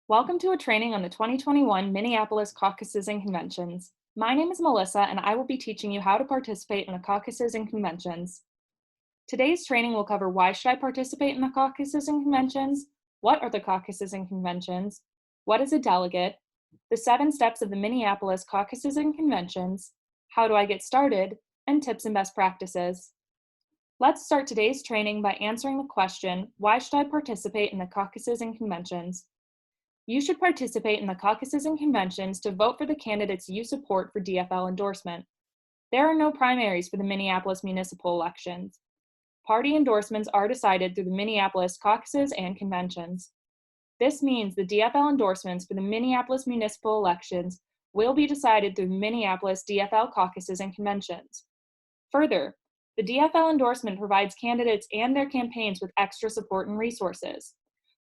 Welcome to a training on the 2021 Minneapolis Caucuses and Conventions. My name is Melissa, and I will be teaching you how to participate in the caucuses and conventions. Today's training will cover why should I participate in the caucuses and conventions, what are the caucuses and conventions, what is a delegate, the 7 steps of the Minneapolis Caucuses and Conventions, how do I get started, and tips and best practices. Let's start today's training by answering the question, why should I participate in the caucuses and conventions? You should participate in the caucuses and conventions to vote for the candidates you support for DFL endorsement. There are no primaries for the Minneapolis municipal elections. Party endorsements are decided through the Minneapolis caucuses and conventions. This means the DFL endorsements for the Minneapolis municipal elections will be decided through the Minneapolis DFL caucuses and conventions. Further, the DFL endorsement provides candidates and their campaigns with extra support and resources,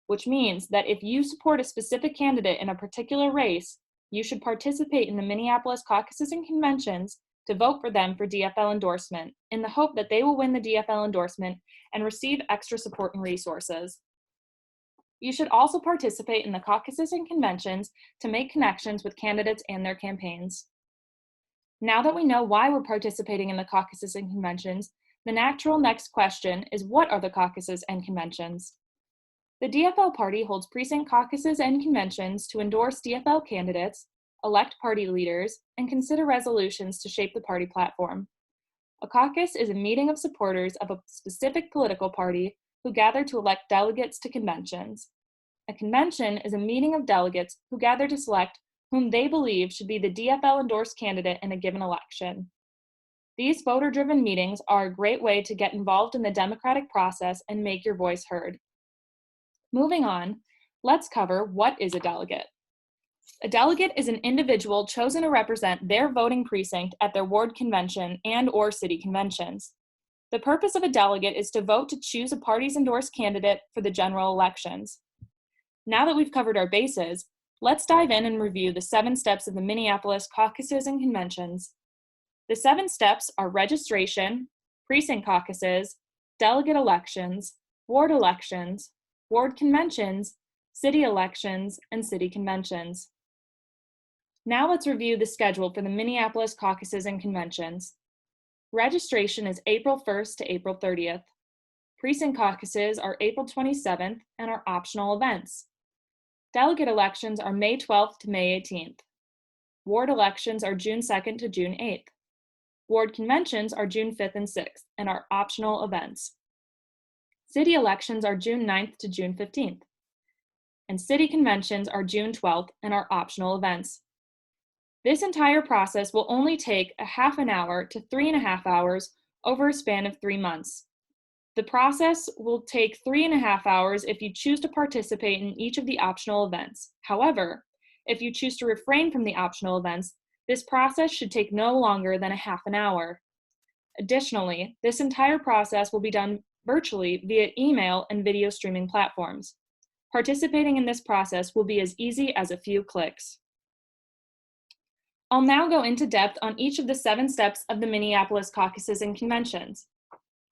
which means that if you support a specific candidate in a particular race, you should participate in the Minneapolis caucuses and conventions to vote for them for DFL endorsement in the hope that they will win the DFL endorsement and receive extra support and resources. You should also participate in the caucuses and conventions to make connections with candidates and their campaigns. Now that we know why we're participating in the caucuses and conventions, the natural next question is, what are the caucuses and conventions? The DFL party holds precinct caucuses and conventions to endorse DFL candidates, elect party leaders, and consider resolutions to shape the party platform. A caucus is a meeting of supporters of a specific political party who gather to elect delegates to conventions. A convention is a meeting of delegates who gather to select whom they believe should be the DFL endorsed candidate in a given election. These voter-driven meetings are a great way to get involved in the democratic process and make your voice heard. Moving on, let's cover what is a delegate. A delegate is an individual chosen to represent their voting precinct at their ward convention and/or city conventions. The purpose of a delegate is to vote to choose a party's endorsed candidate for the general elections. Now that we've covered our bases, let's dive in and review the 7 steps of the Minneapolis caucuses and conventions. The 7 steps are registration, precinct caucuses, delegate elections, ward conventions, city elections, and city conventions. Now let's review the schedule for the Minneapolis caucuses and conventions. Registration is April 1st to April 30th. Precinct caucuses are April 27th and are optional events. Delegate elections are May 12th to May 18th. Ward elections are June 2nd to June 8th. Ward conventions are June 5th and 6th and are optional events. City elections are June 9th to June 15th, and city conventions are June 12th and are optional events. This entire process will only take a half an hour to 3.5 hours over a span of 3 months. The process will take 3.5 hours if you choose to participate in each of the optional events. However, if you choose to refrain from the optional events, this process should take no longer than a half an hour. Additionally, this entire process will be done virtually via email and video streaming platforms. Participating in this process will be as easy as a few clicks. I'll now go into depth on each of the 7 steps of the Minneapolis caucuses and conventions.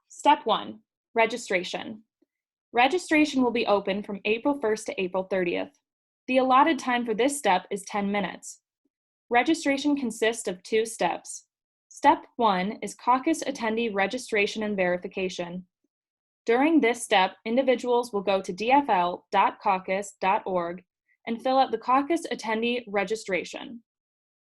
Step 1, registration. Registration will be open from April 1st to April 30th. The allotted time for this step is 10 minutes. Registration consists of 2 steps. Step 1 is caucus attendee registration and verification. During this step, individuals will go to dfl.caucus.org and fill out the caucus attendee registration.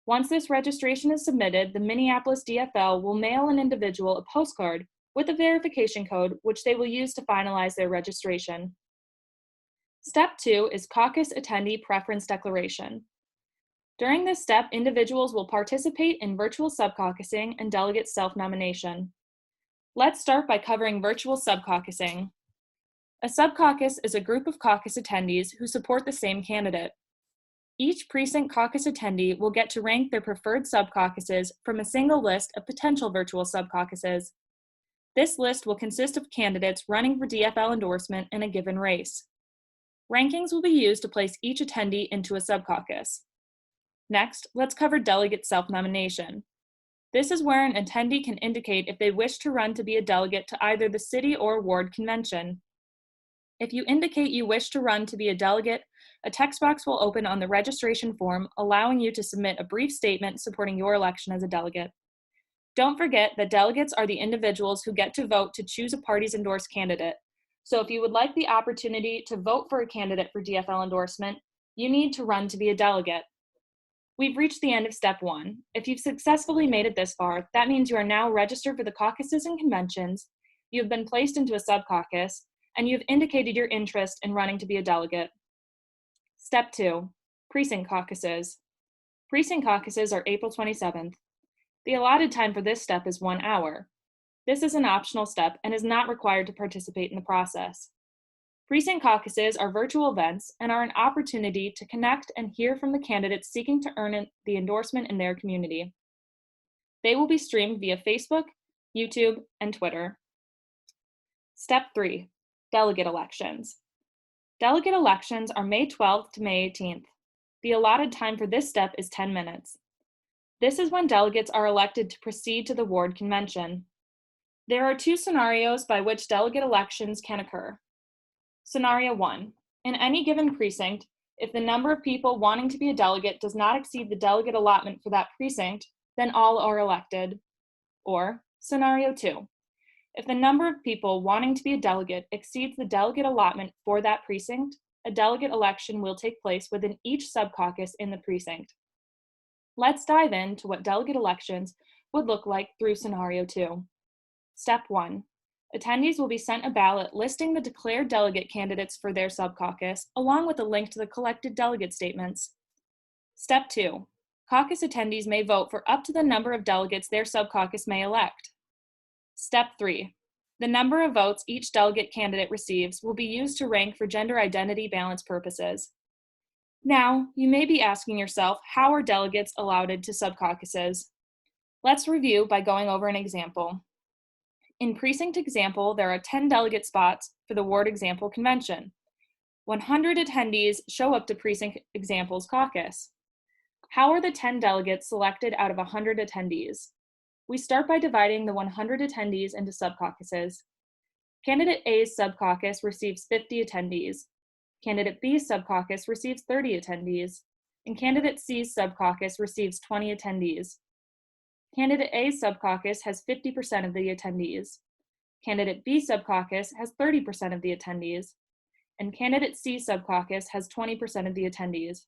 Once this registration is submitted, the Minneapolis DFL will mail an individual a postcard with a verification code, which they will use to finalize their registration. Step 2 is caucus attendee preference declaration. During this step, individuals will participate in virtual subcaucusing and delegate self-nomination. Let's start by covering virtual subcaucusing. A subcaucus is a group of caucus attendees who support the same candidate. Each precinct caucus attendee will get to rank their preferred subcaucuses from a single list of potential virtual subcaucuses. This list will consist of candidates running for DFL endorsement in a given race. Rankings will be used to place each attendee into a subcaucus. Next, let's cover delegate self-nomination. This is where an attendee can indicate if they wish to run to be a delegate to either the city or ward convention. If you indicate you wish to run to be a delegate a text box will open on the registration form, allowing you to submit a brief statement supporting your election as a delegate. Don't forget that delegates are the individuals who get to vote to choose a party's endorsed candidate. So if you would like the opportunity to vote for a candidate for DFL endorsement, you need to run to be a delegate. We've reached the end of step 1. If you've successfully made it this far, that means you are now registered for the caucuses and conventions, you have been placed into a sub-caucus, and you have indicated your interest in running to be a delegate. Step 2, precinct caucuses. Precinct caucuses are April 27th. The allotted time for this step is 1 hour. This is an optional step and is not required to participate in the process. Precinct caucuses are virtual events and are an opportunity to connect and hear from the candidates seeking to earn the endorsement in their community. They will be streamed via Facebook, YouTube, and Twitter. Step 3, delegate elections. Delegate elections are May 12th to May 18th. The allotted time for this step is 10 minutes. This is when delegates are elected to proceed to the ward convention. There are 2 scenarios by which delegate elections can occur. Scenario 1, in any given precinct, if the number of people wanting to be a delegate does not exceed the delegate allotment for that precinct, then all are elected. Or Scenario 2, if the number of people wanting to be a delegate exceeds the delegate allotment for that precinct, a delegate election will take place within each sub-caucus in the precinct. Let's dive into what delegate elections would look like through Scenario 2. Step 1. Attendees will be sent a ballot listing the declared delegate candidates for their sub-caucus, along with a link to the collected delegate statements. Step 2. Caucus attendees may vote for up to the number of delegates their sub-caucus may elect. Step 3. The number of votes each delegate candidate receives will be used to rank for gender identity balance purposes. Now, you may be asking yourself, how are delegates allotted to sub-caucuses? Let's review by going over an example. In precinct example, there are 10 delegate spots for the ward example convention. 100 attendees show up to precinct example's caucus. How are the 10 delegates selected out of 100 attendees? We start by dividing the 100 attendees into sub-caucuses. Candidate A's sub-caucus receives 50 attendees. Candidate B's sub-caucus receives 30 attendees, and Candidate C's sub-caucus receives 20 attendees. Candidate A's sub-caucus has 50% of the attendees. Candidate B's sub-caucus has 30% of the attendees, and Candidate C's sub-caucus has 20% of the attendees.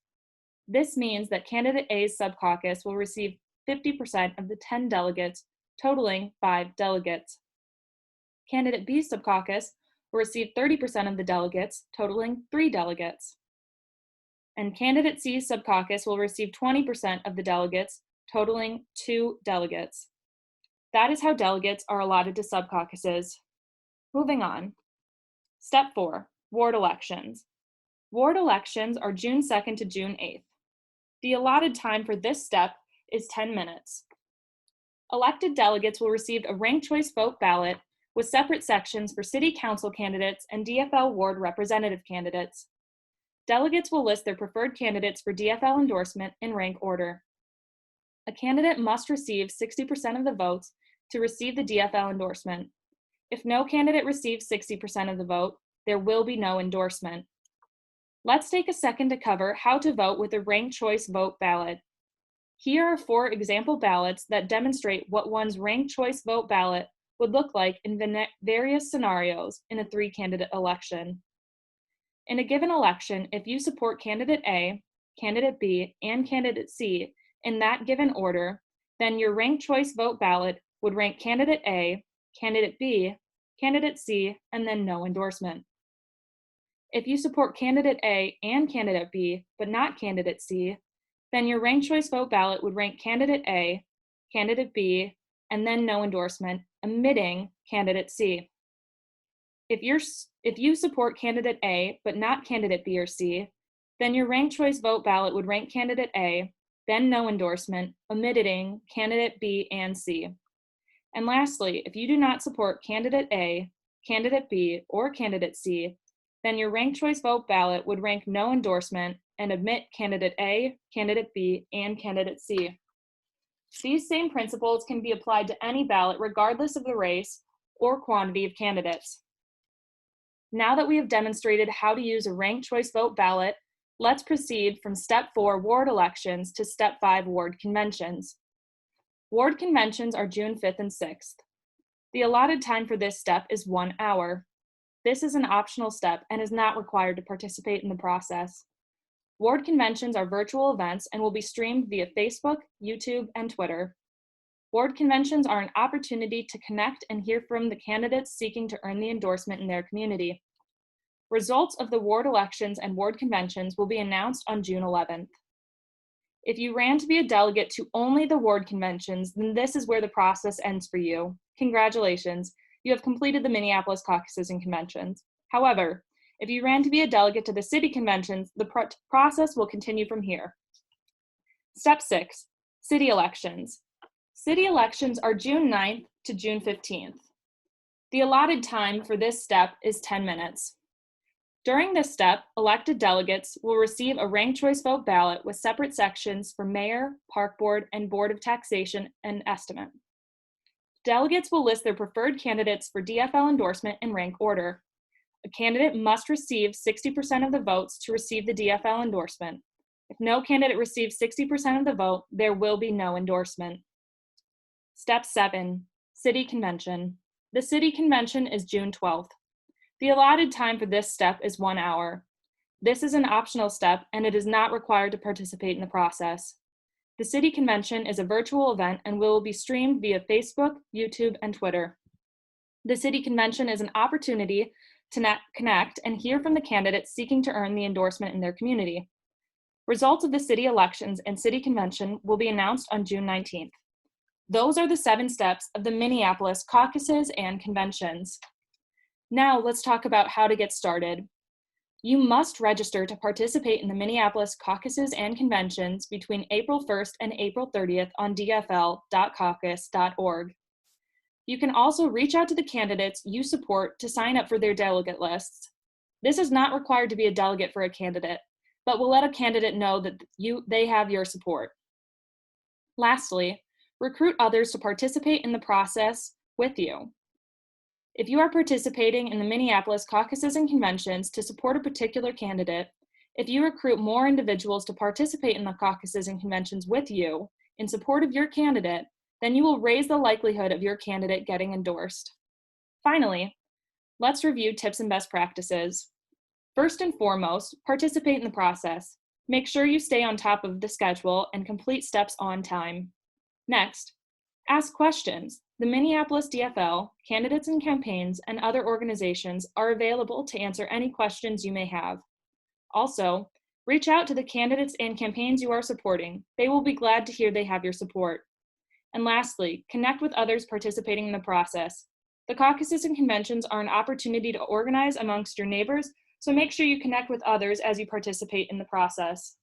This means that Candidate A's sub-caucus will receive 50% of the 10 delegates, totaling 5 delegates. Candidate B's sub-caucus will receive 30% of the delegates, totaling 3 delegates. And Candidate C's sub-caucus will receive 20% of the delegates, totaling 2 delegates. That is how delegates are allotted to sub-caucuses. Moving on. Step 4, ward elections. Ward elections are June 2nd to June 8th. The allotted time for this step is 10 minutes. Elected delegates will receive a ranked choice vote ballot with separate sections for City Council candidates and DFL ward representative candidates. Delegates will list their preferred candidates for DFL endorsement in rank order. A candidate must receive 60% of the votes to receive the DFL endorsement. If no candidate receives 60% of the vote, there will be no endorsement. Let's take a second to cover how to vote with a ranked choice vote ballot. Here are 4 example ballots that demonstrate what one's ranked choice vote ballot would look like in various scenarios in a 3-candidate election. In a given election, if you support Candidate A, Candidate B, and Candidate C in that given order, then your ranked choice vote ballot would rank Candidate A, Candidate B, Candidate C, and then no endorsement. If you support Candidate A and Candidate B, but not Candidate C, then your ranked choice vote ballot would rank Candidate A, Candidate B, and then no endorsement, omitting Candidate C. If you support Candidate A, but not Candidate B or C, then your ranked choice vote ballot would rank Candidate A, then no endorsement, omitting Candidate B and C. And lastly, if you do not support Candidate A, Candidate B, or Candidate C, then your ranked choice vote ballot would rank no endorsement and omit Candidate A, Candidate B, and Candidate C. These same principles can be applied to any ballot regardless of the race or quantity of candidates. Now that we have demonstrated how to use a ranked choice vote ballot Let's proceed from Step 4 ward elections to Step 5 ward conventions. Ward conventions are June 5th and 6th. The allotted time for this step is 1 hour. This is an optional step and is not required to participate in the process. Ward conventions are virtual events and will be streamed via Facebook, YouTube, and Twitter. Ward conventions are an opportunity to connect and hear from the candidates seeking to earn the endorsement in their community. Results of the ward elections and ward conventions will be announced on June 11th. If you ran to be a delegate to only the ward conventions, then this is where the process ends for you. Congratulations, you have completed the Minneapolis caucuses and conventions. However, if you ran to be a delegate to the city conventions, the process will continue from here. Step 6, city elections. City elections are June 9th to June 15th. The allotted time for this step is 10 minutes. During this step, elected delegates will receive a ranked choice vote ballot with separate sections for mayor, park board, and board of taxation and estimate. Delegates will list their preferred candidates for DFL endorsement in rank order. A candidate must receive 60% of the votes to receive the DFL endorsement. If no candidate receives 60% of the vote, there will be no endorsement. Step 7, City Convention. The City Convention is June 12th. The allotted time for this step is 1 hour. This is an optional step and it is not required to participate in the process. The City Convention is a virtual event and will be streamed via Facebook, YouTube, and Twitter. The City Convention is an opportunity to connect and hear from the candidates seeking to earn the endorsement in their community. Results of the city elections and City Convention will be announced on June 19th. Those are the 7 steps of the Minneapolis caucuses and conventions. Now let's talk about how to get started. You must register to participate in the Minneapolis caucuses and conventions between April 1st and April 30th on dfl.caucus.org. You can also reach out to the candidates you support to sign up for their delegate lists. This is not required to be a delegate for a candidate, but will let a candidate know that they have your support. Lastly, recruit others to participate in the process with you. If you are participating in the Minneapolis caucuses and conventions to support a particular candidate, if you recruit more individuals to participate in the caucuses and conventions with you in support of your candidate, then you will raise the likelihood of your candidate getting endorsed. Finally, let's review tips and best practices. First and foremost, participate in the process. Make sure you stay on top of the schedule and complete steps on time. Next, ask questions. The Minneapolis DFL, candidates and campaigns, and other organizations are available to answer any questions you may have. Also, reach out to the candidates and campaigns you are supporting. They will be glad to hear they have your support. And lastly, connect with others participating in the process. The caucuses and conventions are an opportunity to organize amongst your neighbors, so make sure you connect with others as you participate in the process.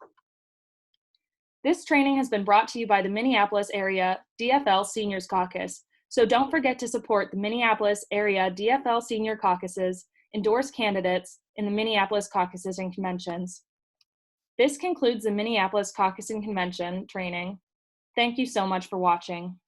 This training has been brought to you by the Minneapolis Area DFL Seniors Caucus, so don't forget to support the Minneapolis Area DFL Senior Caucuses, endorse candidates in the Minneapolis caucuses and conventions. This concludes the Minneapolis Caucus and Convention training. Thank you so much for watching.